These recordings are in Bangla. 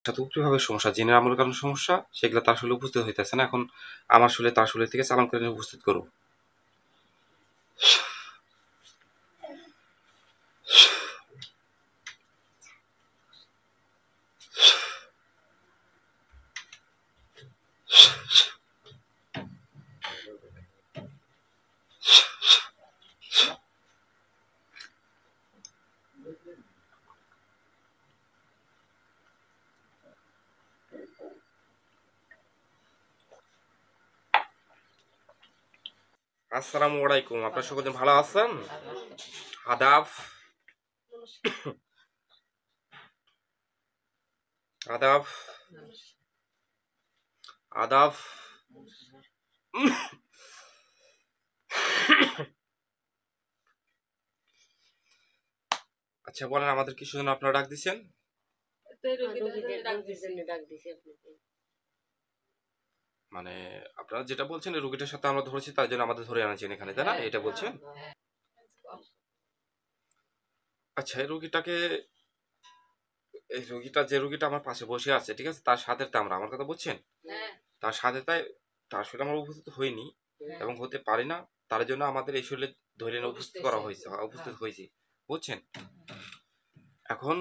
সাথে সমস্যা জিনের আমলের কারণে সমস্যা সেগুলো তার শরীরে উপস্থিত হইতেছে না। এখন আমার শরীরে তার শরীর থেকে চালান করে নিয়ে উপস্থিত করো। আসসালামু আলাইকুম, আপনার সকলে ভালো আছেন? আদাব আদাব আদাব। আচ্ছা বলেন, আমাদের কিছু জন্য আপনারা ডাক দিচ্ছেন? মানে আপনারা যেটা বলছেন এই রোগীটার সাথে আমরা ধরেছি তার জন্য আমাদের ধরে আনছেন এখানে, তাই না? এটা বলছেন? আচ্ছা, এই রোগীটা যে রোগীটা আমার পাশে বসে আছে, ঠিক আছে, তার সাথে আমরা আমার কথা বলছেন, তার সাথে তার সাথে আমরা উপস্থিত হইনি এবং হতে পারি না। তার জন্য আমাদের এই শরীরে ধরে নিয়ে উপস্থিত হয়েছি, বুঝছেন? এখন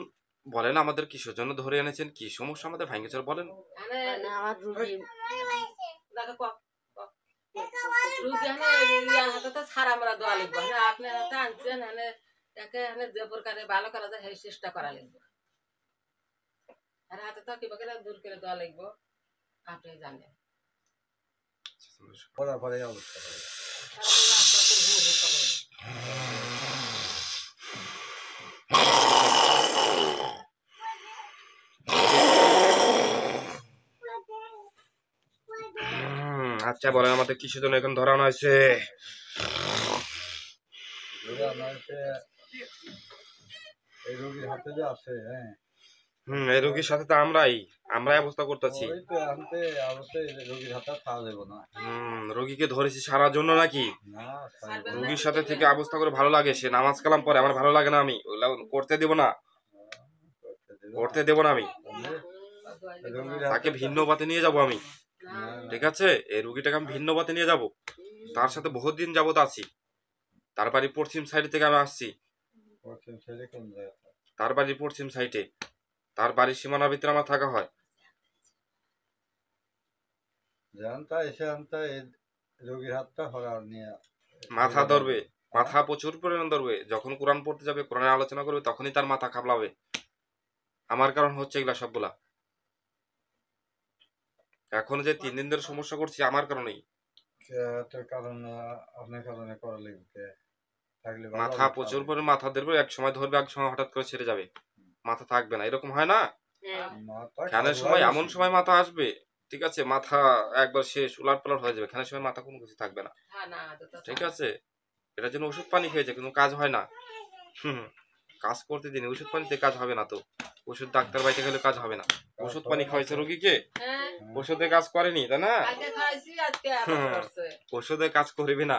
বলেন আমাদের কিসের জন্য ধরে এনেছেন, কি সমস্যা আমাদের ভাঙ্গেচর বলেন। যে প্রকারে ভালো করা যায় সেই চেষ্টা করা লাগবে, আর হাতে তো কিভাবে দূর করে দেওয়া লাগবে আপনি জানেন। আচ্ছা বলেন আমাদের কিসের জন্য এখন ধরানো হয়েছে। এই রোগীর হাতে যে আছে, হ্যাঁ, এই রোগীর সাথে তো আমরাই অবস্থা করতেছি। রোগীর হাতে খাওয়া যাবে না। রোগীকে ধরেছি সারার জন্য নাকি? রোগীর সাথে থেকে অবস্থা করে ভালো লাগে, সে নামাজ কালাম পরে, আমার ভালো লাগে না, আমি ওগুলা করতে দেব না, আমি তাকে ভিন্ন পথে নিয়ে যাব আমি, ঠিক আছে? এই রুগীটাকে আমি ভিন্ন পথে নিয়ে যাব, তার সাথে বহুত দিন যাবত আছি। তার বাড়ি পশ্চিম সাইড থেকে আমি আসছি, তার বাড়ি পশ্চিম সাইডে, তার বাড়ির সীমানার ভিতরে আমার থাকা হয়। মাথা ধরবে, মাথা প্রচুর পরিমাণ ধরবে। যখন কোরআন পড়তে যাবে, কোরআনের আলোচনা করবে, তখনই তার মাথা কামড়াবে। আমার কারণ হচ্ছে এগুলা সবগুলা। এখন যে 3 দিন ধরে সমস্যা করছি আমার কারণেই। মাথা প্রচুর পরিমাণ মাথা ধরবে, এক সময় ধরবে, এক সময় হঠাৎ করে ছেড়ে যাবে, মাথা থাকবে না, এরকম হয় না? খানের সময় এমন সময় মাথা আসবে, ঠিক আছে, মাথা একবার শেষ, উলাট পালাট হয়ে যাবে, খানের সময় মাথা কোনো কিছু থাকবে না, ঠিক আছে? এটার জন্য ওষুধ পানি খেয়েছে কিন্তু কাজ হয় না। কাজ করতে দিন, ওষুধ পানিতে কাজ হবে না তো, ওষুধ ডাক্তার বাড়িতে গেলে কাজ হবে না। ওষুধ পানি খাওয়াইছে রোগীকে, ওষুধে কাজ করেনি, তাই না? ওষুধে কাজ করবি না,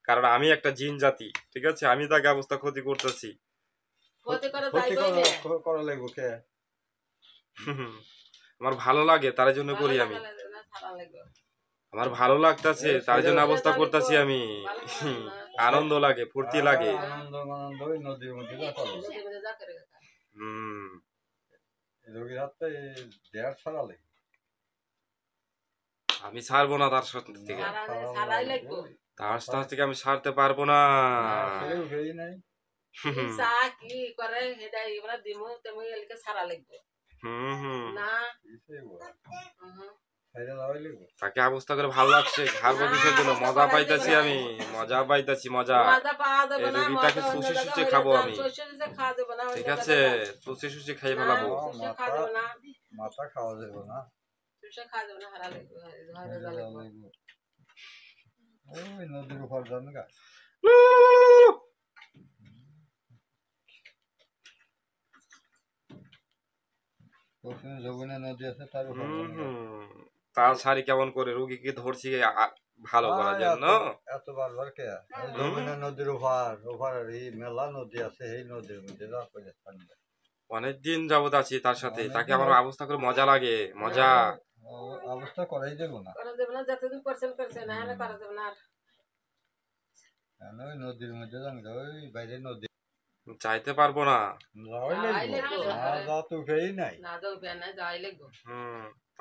কারণ আমি একটা জিন জাতি, ঠিক আছে? আমি তাকে অবস্থা ক্ষতি করতেছি। আমার ভালো লাগে তার জন্য করি আমি, আমার ভালো লাগতেছে তার জন্য অবস্থা করতেছি আমি। আনন্দ লাগে, ফুর্তি লাগে। আমি ছাড়বো না তার সাথে থেকে, আমি ছাড়তে পারবো না। তাকে অবস্থা করে ভালো লাগছে, ছাড়বো কিসের জন্য? মজা পাইতেছি আমি, মজা। এই রুগীটাকে চুষে চুষে খাবো আমি, ঠিক আছে? চুষে চুষে খাই ফেলাবো। মাথা খাওয়া যাবে না, ওই নদীর উপর যান গা। নদী আছে, তার শাড়ি কেমন করে রুগীকে ধরছি ভালো করার জন্য। এত বারবার কে যমুনা নদীর ওপার এই মেলা নদী আছে, এই নদীর মধ্যে অনেকদিন যাবত আছি তার সাথে, তাকে অনেকদিন আমার হলো। অবস্থা করে মজা লাগে, মজা। অবস্থা করাই দেবো না। করা যাবে না, যতদিন করছেন না হলে করা যাবে না আর। কেন ওই নদীর মধ্যে যান গা, ওই বাইরে নদী চাইতে পারবো না। যাওয়াই যাওয়াই লাগবো, লাগবো। না যা তো উঠেই নাই। না যাও বের না যাওয়াই লাগবো।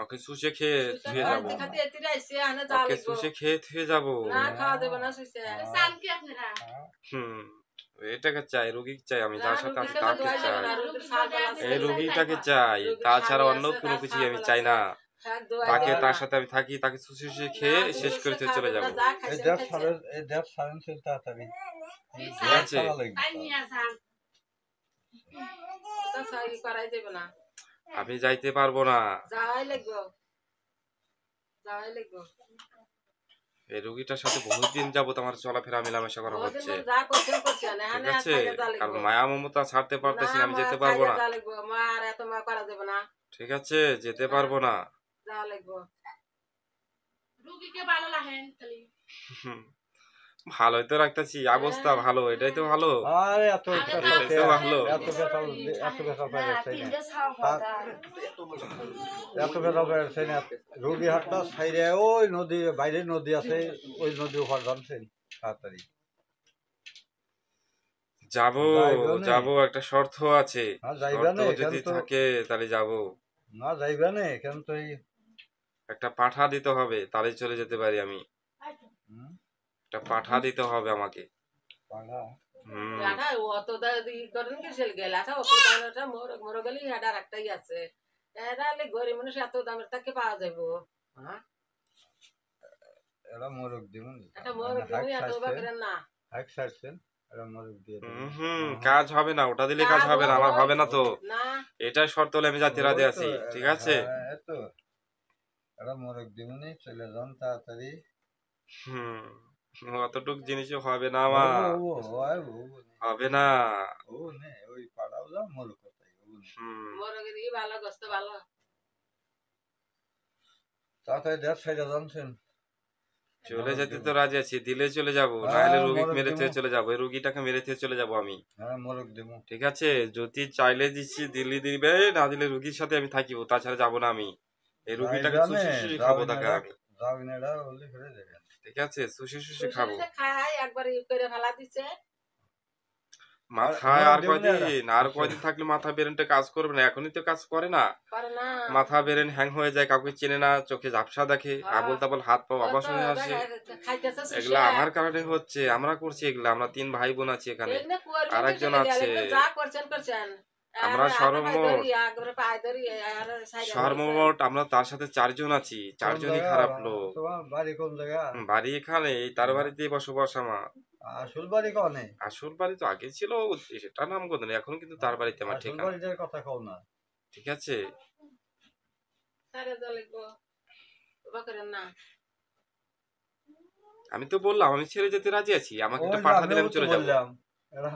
ওকে শুষে খেয়ে সুইসা ধুয়ে যাবো, খাইতে খাইতে এতিরে আইছে আনে যাওয়া ওকে লাগবো। শুষে খেয়ে ধুয়ে যাবো। না খাওয়া যাবে না সুইসা। হুম এটাকে চাই, রুগীকে চাই, আমি না যার সাথে আছি রুগীকে তো তাকে দোয়াই যাবে চাই, না, রুগীর ছাল পাল আছে। এই রুগীটাকে চাই, রুগীর তাছাড়া স্বামী অন্য আছে, কোনো তার কিছু ছাল আমি পাল চাই আছে। না। শাক দোয়াই তাকে, যাবে তার না। সাথে আমি থাকি, তাকে শুষে শুষে না, খেয়ে রুগীর শেষ করে সাথে থুয়ে চলে খাওয়া যাবো। যাবে না, যা এই খাইছেন দেড় খাইছেন। সাড়ে এই দেড় সাড়ে ছিল তাড়াতাড়ি ঠিক আছে, ছাড়া লাগবে তা সাই করাই যাবে না, আমি যাইতে পারবো না। যাওয়াই লাগবো, যাওয়াই লাগবো। এই রুগীটার সাথে বহুত দিন যাবত আমার চলাফেরা মেলামেশা করা বহুদিন হচ্ছে, পর যা করছেন করছেন, ঠিক এখানে আছে, খাইয়া যা কারণ লাগবো। মায়া মমতা ছাড়তে না পারতেছি না, আমি মা যেতে পারবো খাইয়া না। যা লাগবো, মা আর এত মা করা যাবে না, ঠিক আছে, যেতে না। পারবো না। যাওয়া লাগবো। রুগীকে ভালো লাগেন খালি হুম, ভালোই তো রাখতেছি, অবস্থা হ্যাঁ, ভালো, এটাই তো ভালো, আরে এত আরে পেশাল এটাই তো ভালো। এত পেশাল এত পেশাল বেড়েছে না এত পেশাল বেড়েছে না রোগী হাটটা সাইডে ওই নদী বাইরে নদী আছে, ওই নদী ওখানে জানছেন তাড়াতাড়ি যাবো, যাইবে নে? যাবো, একটা শর্ত আছে, হ্যাঁ যাইবে শর্ত না যদি এখান তো থাকে তাহলে যাবো। না যাইবে না এখান তো এই একটা পাঠা দিতে হবে, তাহলে চলে যেতে পারি আমি। হুম, একটা পাঠা দিতে হবে আমাকে। পাড়া হুম, লাঠা অত করেন কি সেল গে লাঠা অত দামেরটা মোর গলি হেডার একটাই আছে, এটা হলে গরিব মানুষ এত দামের তাকে পাওয়া যাবো। হ্যাঁ, এরা মোরগ দিমুন এটা মোর তুমি এত করেন না। হাইক সারছেন এরা মোরগ দিয়ে দেবেন কাজ হবে না, ওটা দিলে কাজ হবে না, আমার হবে না তো। না এটাই শর্ত হলে আমি যাতে রাজি ওই তো আছি, ঠিক আছে। হ্যাঁ এই তো এরা মোরগ দিমুনি চলে যান তাড়াতাড়ি হুম, অতটুক জিনিসও হবে না আমার, ও হবে না। ও নে ওই পাড়াও যা মোরগ কোথায় ও নে হুম, মোর গলি ভালো গোস্ত ভালো। তাড়াতাড়ি দেড় সাইডে জানছেন চলে যেতে তো রাজি আছি, দিলে চলে যাব, না হ্যাঁ হলে রুগী মোরগ মেরে দিমু থুয়ে চলে যাবো, এই রুগীটাকে মেরে থুয়ে চলে যাবো আমি। হ্যাঁ মোরগ দিমু ঠিক আছে, যদি চাইলে দিচ্ছি দিল্লি দিবে, না দিলে রুগীর সাথে আমি থাকিব, তাছাড়া যাবো না আমি। এই রুগীটাকে জানে শুষে শুষে খাবো তাকে আমি, যাবিনেরা হলে ফিরে দেবেন ঠিক আছে, শুষে শুষে খাবো। খাই একবার ই করে ফেলা দিচ্ছে। মাথায় আর মোরগ দিমু না কয়দিন, আর কয়দিন থাকলে মাথা বেরেনটা কাজ করবে না, এখনই তো কাজ করে না। পারে না। মাথা বেরেন হ্যাং হয়ে যায়, কাউকে চেনে না, চোখে ঝাপসা দেখে, হ্যাঁ। আবল তাবল হাত পা অবশ হয়ে আসে। খাইতেছে এগুলা আমার কারণে হচ্ছে, আমরা করছি এগুলা, আমরা 3 ভাই বোন আছি এখানে, আর একজন আছে। যা করছেন করছেন। আমরা সর্বমোট সর্বমোট আমরা তার সাথে 4 জন আছি, 4 জনই খারাপ লোক। তোমার বাড়ি কোন জায়গা বাড়ি এখানে, তার বাড়িতেই বসবাস আমার। আসল বাড়ি কনে আসল বাড়ি তো আগে ছিল, সেটা নাম কথা নেই, এখন কিন্তু তার বাড়িতে আমার আসল ঠিকানা, বাড়িটার কথা কও না ঠিক আছে। না। আমি তো বললাম আমি ছেড়ে যেতে রাজি আছি, আমাকে একটা ওই যে পাঠা দিলে আমিও আমি তো চলে যাবো। বললাম এরা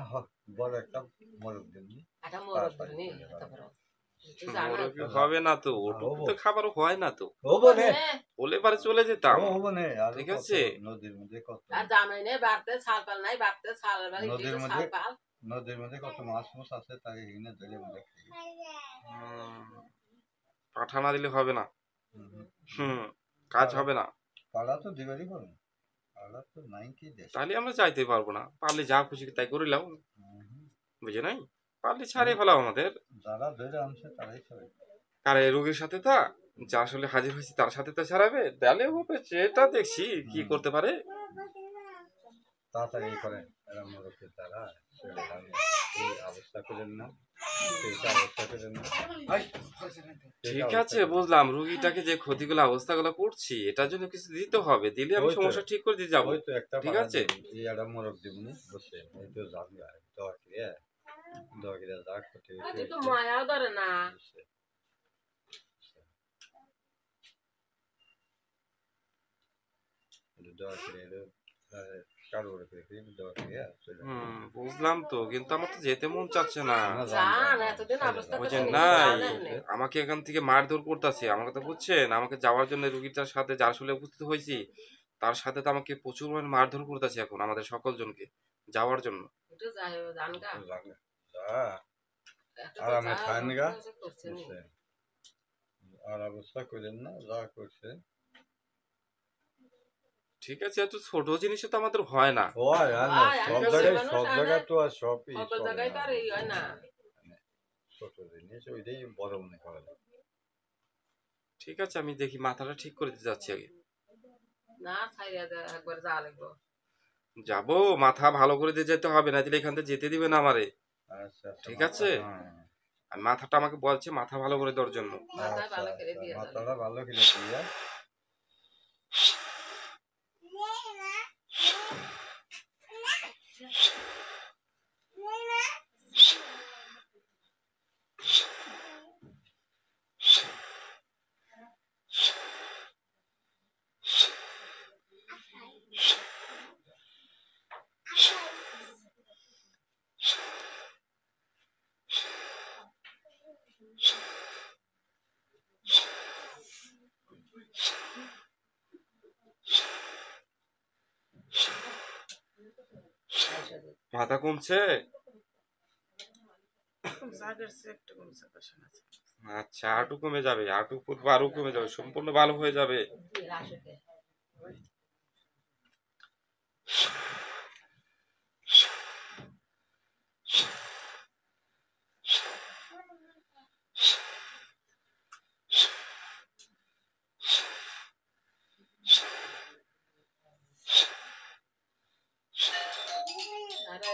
বড় একটা মোরগ দিমনি একটা মোরগ ধরনি, এত বড়। তুই জানো? মোরগি হবে না তো, ওটুকু তো খাবারও হয় না তো, হবো নে বলে পারে চলে যেতাম, হবো নে আর ঠিক কত আছে। নদীর মধ্যে কত আর জামাই নেই বাড়তে ছাল পাল নাই, বাড়তে ছাল নদীর ছাল মধ্যে পাল। নদীর মধ্যে কত মাছ মাছ আছে তাকে এনে ধরে মধ্যে খাই পাঠা না দিলে হবে না। কাজ হবে না, পাড়া তো দিবারই করো পাড়া তো নাই কি দেশ তাহলে আমরা যাইতে পারবো না, পারলে যা খুশি তাই করিলাম, বুঝে নাই, পারলে ছাড়িয়ে ফেলাও আমাদের। যারা ধরে আনছে তারাই সবাই আর এই রোগীর সাথে তা যা আসলে হাজির হয়েছে তার সাথে তো ছাড়াবে, তাহলে হবে, সেটা দেখছি কি করতে পারে। তাড়াতাড়ি করে এরা মোরগকে তারা ছেড়ে যাবে এই অবস্থা করেন না সেইটা অবস্থা করেন না ঠিক আছে, বুঝলাম, রুগীটাকে যে ক্ষতিগুলো অবস্থাগুলো করছি, এটার জন্য কিছু দিতে হবে, দিলে আমি ওই তো। সমস্যা ঠিক করে দিয়ে যাবো, ওই তো একটা ঠিক আছে। এই একটা মোরগ দিবনি বসে এই তো জানি দোয়া করে যা ক্ষতি হয়েছে একটু মায়াও ধরে না। দোয়া করে কারো করে দোয়া করে বুঝলাম তো, কিন্তু আমার তো যেতে মন চাচ্ছে না, জান এতদিন অবস্থা বুঝেন করতে নাই, জানেন। আমাকে এখান থেকে মারধর করতেছে, আমাকে তো বুঝছেন, আমাকে যাওয়ার জন্য রুগীটার সাথে যার আসলে উপস্থিত হয়েছি তার সাথে তো আমাকে প্রচুর মানে মারধর করতেছে এখন আমাদের সকল জনকে যাওয়ার জন্য। একটু যাই জান গা। যা একটা আর তো আমি যা খান অবস্থা গা হয়েছে করছে নি। বুঝছেন? আর অবস্থা করেন না যা করছে ঠিক আছে, এত ছোট জিনিসে তো আমাদের হয় না। ও আর না হয়, সব আমি জায়গায় মানুষ, সব আমি জায়গায় তো আর সবই সকল চলে জায়গায় তো না আর এই হয় না। ছোট জিনিস ওইটাই বড় মনে করে ঠিক আছে, আমি দেখি মাথাটা ঠিক করে দিতে যাচ্ছি আগে। না ছাইরা দে একবার যা লাগবো। যাবো, মাথা ভালো করে দিয়ে যেতে হবে, না দিলে এখান থেকে যেতে দিবে না আমারে। আচ্ছা আচ্ছা ঠিক আছে, আর মাথাটা আমাকে বলছে মাথা ভালো করে দেওয়ার জন্য। মাথায় ভালো করে দিয়ে যাবে। মাথাটা ভালো করে দিয়ে মাথা কমছে? আচ্ছা, আটু কমে যাবে, আটু ফুটবো আরো কমে যাবে, সম্পূর্ণ ভালো হয়ে যাবে। রাশেতে। আরে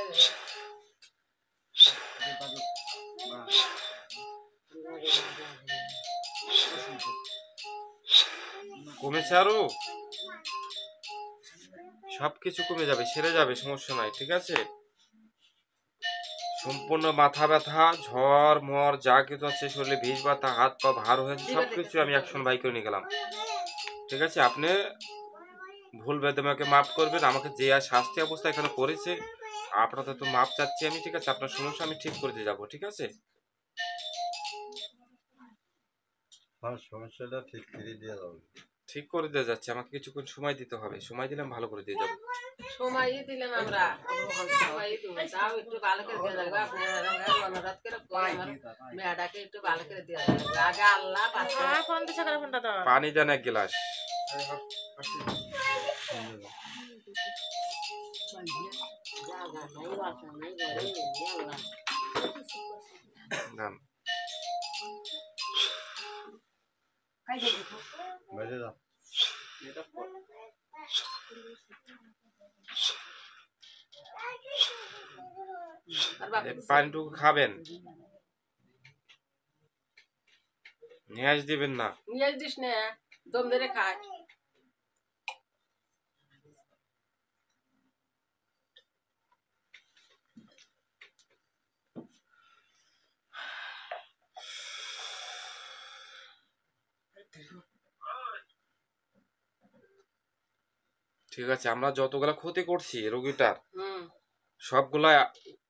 কমেছে আরো? সবকিছু কমে যাবে, সেরে যাবে, সমস্যা নাই। ঠিক আছে, সম্পূর্ণ মাথা ব্যথা, ঝড় মর যা কিছু আছে, শরীরে ভিজ ব্যথা, হাত পা ভার হয়েছে, সবকিছু আমি অ্যাকশন বাই করে নিয়ে গেলাম। ঠিক আছে, আপনি ভুল বেদমাকে মাফ করবেন, আমাকে যে আর শাস্তি অবস্থা এখানে করেছে আপনাদের তো মাপ চাচ্ছি আমি। ঠিক আছে, আপনার সমস্যা আমি ঠিক করে দিয়ে যাবো। ঠিক আছে, সমস্যাটা ঠিক করে দিয়ে যাবে ঠিক করে দিয়ে যাচ্ছে, আমাকে কিছুক্ষণ সময় দিতে হবে, সময় দিলে আমি ভালো করে দিয়ে যাবো। সময়ই দিলাম আমরা, সময়ই দিব, তাও একটু ভালো করে দিয়ে যাবে। আপনি অনুরোধ করে কই আমার মেয়েটাকে একটু ভালো করে দিয়ে যাবে। আগে আল্লাহ পাচ্ছে। পানি দেন এক গ্লাস। দেন। বাইরে যা এই পানিটুকু খাবেন, নিয়ে দিবেন না। নিয়ে দিস না, দম ধরে খায়। ঠিক আছে, আমরা যতগুলা ক্ষতি করছি রোগীটার হুম, সবগুলা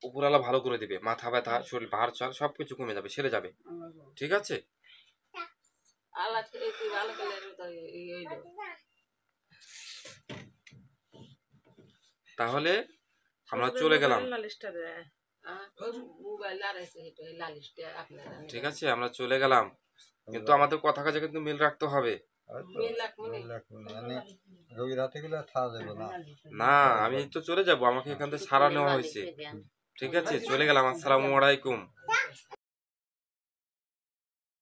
উপরওয়ালা ভালো করে দিবে। মাথা ব্যথা, শরীর ভার চাল সবকিছু কমে যাবে, সেরে যাবে। ঠিক আছে, আল্লাহ একটু ভালো করে তো এই তাহলে আমরা চলে গেলাম। মোবাইল আর আছে এটা লালিশটা আপনারা ঠিক আছে, আমরা চলে গেলাম, কিন্তু আমাদের কথা কাজে কিন্তু মিল রাখতে হবে। রোগীর হাতে গেলে থাকা যাবে না না, আমি তো চলে যাব, আমাকে এখান থেকে ছাড়া নেওয়া হয়েছে। ঠিক আছে, চলে গেলাম। আসসালামু আলাইকুম।